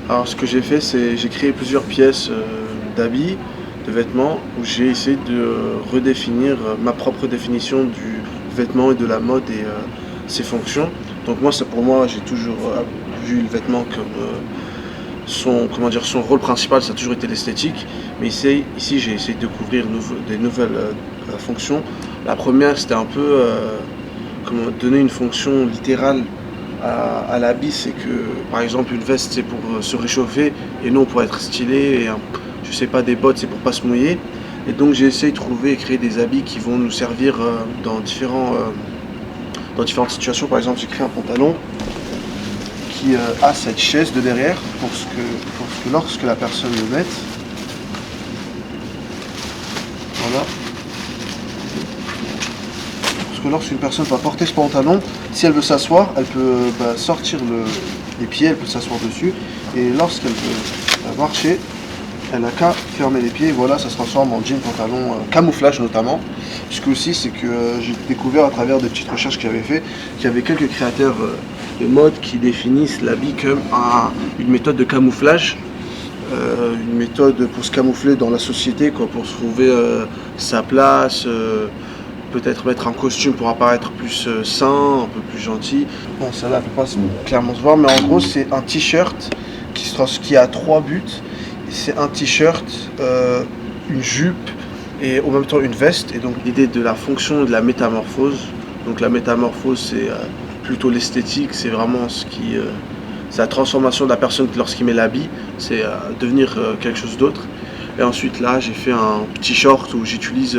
Alors ce que j'ai fait, c'est j'ai créé plusieurs pièces d'habits, de vêtements, où j'ai essayé de redéfinir ma propre définition du vêtement et de la mode et ses fonctions. Donc moi, pour moi, j'ai toujours vu le vêtement comme son rôle principal, ça a toujours été l'esthétique. Mais ici j'ai essayé de découvrir des nouvelles fonctions. La première, c'était un peu donner une fonction littérale à l'habit, c'est que par exemple une veste c'est pour se réchauffer et non pour être stylé et je sais pas, des bottes c'est pour pas se mouiller. Et donc j'ai essayé de trouver et créer des habits qui vont nous servir dans différentes situations. Par exemple, j'ai créé un pantalon qui a cette chaise de derrière pour que lorsque la personne le mette, voilà, parce que lorsqu'une personne va porter ce pantalon, si elle veut s'asseoir, elle peut sortir les pieds, elle peut s'asseoir dessus, et lorsqu'elle veut marcher, elle n'a qu'à fermer les pieds, et voilà, ça se transforme en jean pantalon camouflage notamment. Puisque aussi, c'est que j'ai découvert à travers des petites recherches que j'avais fait qu'il y avait quelques créateurs de mode qui définissent l'habit comme une méthode de camouflage, une méthode pour se camoufler dans la société, quoi, pour se trouver sa place. Peut-être mettre un costume pour apparaître plus sain, un peu plus gentil. Bon, celle-là ne peut pas clairement se voir, mais en gros, c'est un t-shirt qui a trois buts. C'est un t-shirt, une jupe et en même temps une veste. Et donc l'idée de la fonction de la métamorphose. Donc la métamorphose, c'est plutôt l'esthétique, c'est vraiment c'est la transformation de la personne lorsqu'il met l'habit, c'est devenir quelque chose d'autre. Et ensuite là, j'ai fait un petit short où j'utilise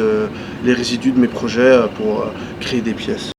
les résidus de mes projets pour créer des pièces.